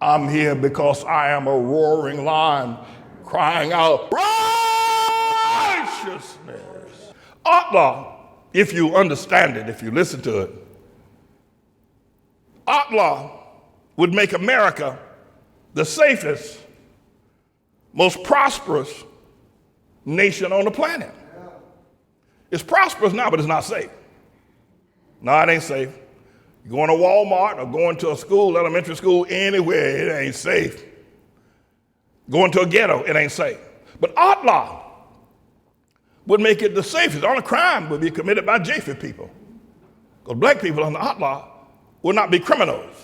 I'm here because I am a roaring lion crying out righteousness. ATLAH, if you understand it, if you listen to it, ATLAH would make America the safest, most prosperous nation on the planet. It's prosperous now, but it's not safe. No, it ain't safe. Going to Walmart or going to a school, elementary school, anywhere, it ain't safe. Going to a ghetto, it ain't safe. But ATLAH would make it the safest. The only crime would be committed by Japheth people. Because black people under ATLAH would not be criminals,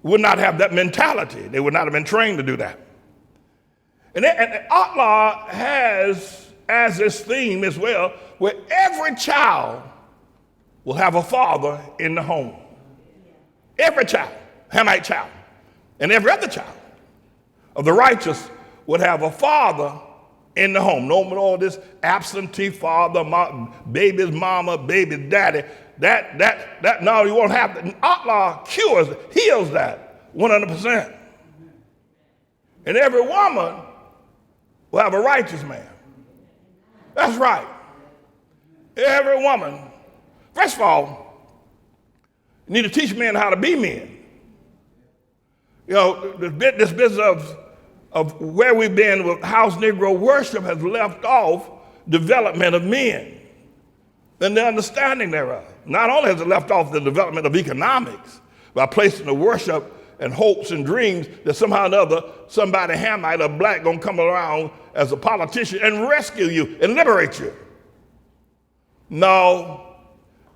would not have that mentality. They would not have been trained to do that. And ATLAH has as its theme as well, where every child will have a father in the home. Every child, Hamite child, and every other child of the righteous would have a father in the home. No more this absentee father, baby's mama, baby's daddy. No, you won't have that. ATLAH heals that 100%. And every woman will have a righteous man. That's right. Every woman. First of all, you need to teach men how to be men. You know, this business of where we've been with house Negro worship has left off development of men and the understanding thereof. Not only has it left off the development of economics by placing the worship and hopes and dreams that somehow or another somebody Hamite or black gonna come around as a politician and rescue you and liberate you. No,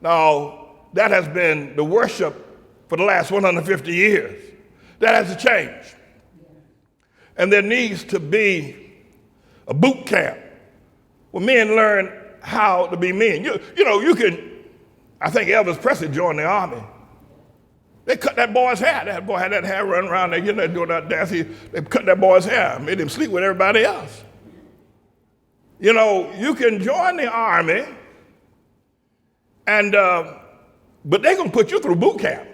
that has been the worship for the last 150 years. That has to change. And there needs to be a boot camp where men learn how to be men. You can, I think Elvis Presley joined the army. They cut that boy's hair. That boy had that hair running around there, doing that dance. They cut that boy's hair, made him sleep with everybody else. You can join the army, and but they're going to put you through boot camp.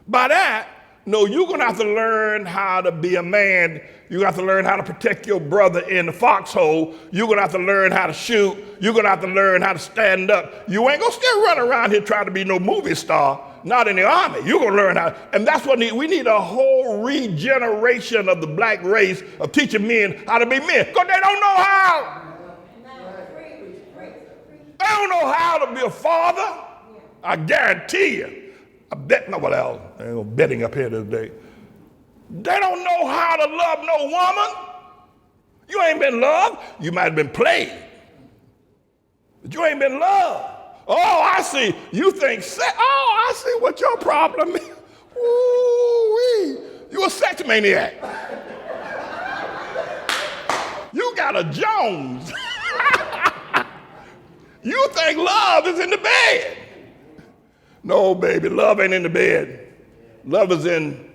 By that, no, you're going to have to learn how to be a man. You're going to have to learn how to protect your brother in the foxhole. You're going to have to learn how to shoot. You're going to have to learn how to stand up. You ain't going to still run around here trying to be no movie star, not in the army. You're going to learn how. And that's what we need a whole regeneration of the black race of teaching men how to be men. Because they don't know how. They don't know how to be a father. I guarantee you. I bet nobody else. Ain't no betting up here today. They don't know how to love no woman. You ain't been loved. You might have been played. But you ain't been loved. Oh, I see. You think sex. Oh, I see what your problem is. Ooh-wee. You a sex maniac. You got a Jones. You think love is in the bed. No, baby, love ain't in the bed. Love is in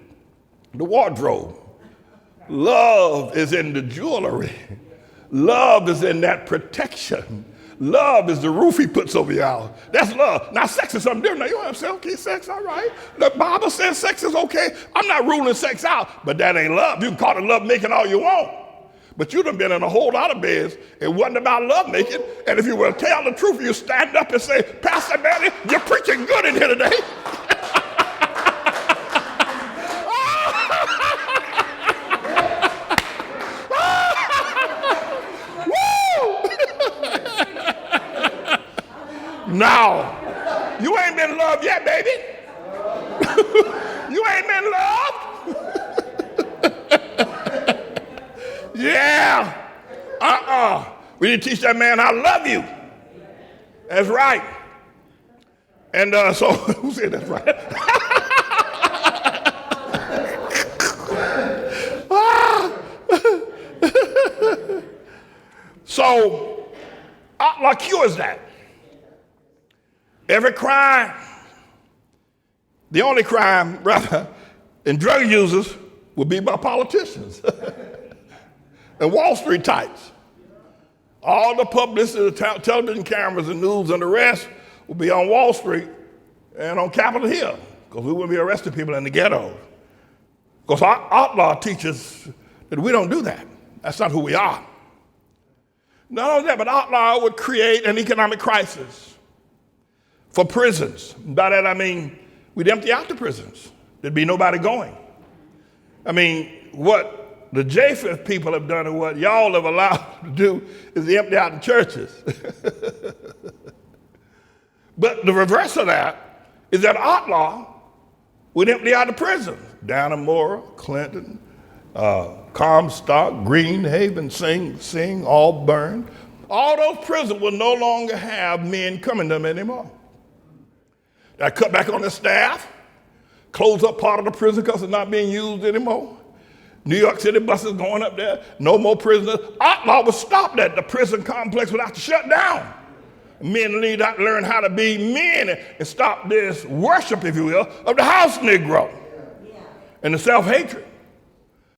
the wardrobe. Love is in the jewelry. Love is in that protection. Love is the roof he puts over your house. That's love. Now, sex is something different. Now, you want to say, okay, sex, all right. The Bible says sex is okay. I'm not ruling sex out, but that ain't love. You can call it love making all you want. But you done been in a whole lot of beds. It wasn't about love making. And if you will tell the truth, you stand up and say, Pastor Manny, you're preaching good in here today. Now, you ain't been loved yet, baby. You ain't been loved. Yeah. We need to teach that man how to love you. That's right. And so, who said that's right? So, ATLAH cures that. Every crime, the only crime, rather, in drug users will be by politicians and Wall Street types. All the publicity, the television cameras and news and the rest will be on Wall Street and on Capitol Hill because we will be arresting people in the ghettos. Because our ATLAH teaches that we don't do that. That's not who we are. Not only that, but ATLAH would create an economic crisis for prisons. By that I mean we'd empty out the prisons. There'd be nobody going. I mean, what the Japheth people have done and what y'all have allowed to do is to empty out the churches. But the reverse of that is that ATLAH would empty out the prisons. Dannemora, Clinton, Comstock, Greenhaven, Sing, Auburn. All those prisons will no longer have men coming to them anymore. They cut back on the staff, close up part of the prison because it's not being used anymore. New York City buses going up there, no more prisoners. ATLAH would stop that. The prison complex would have to shut down. Men need to learn how to be men and stop this worship, if you will, of the house Negro and the self-hatred.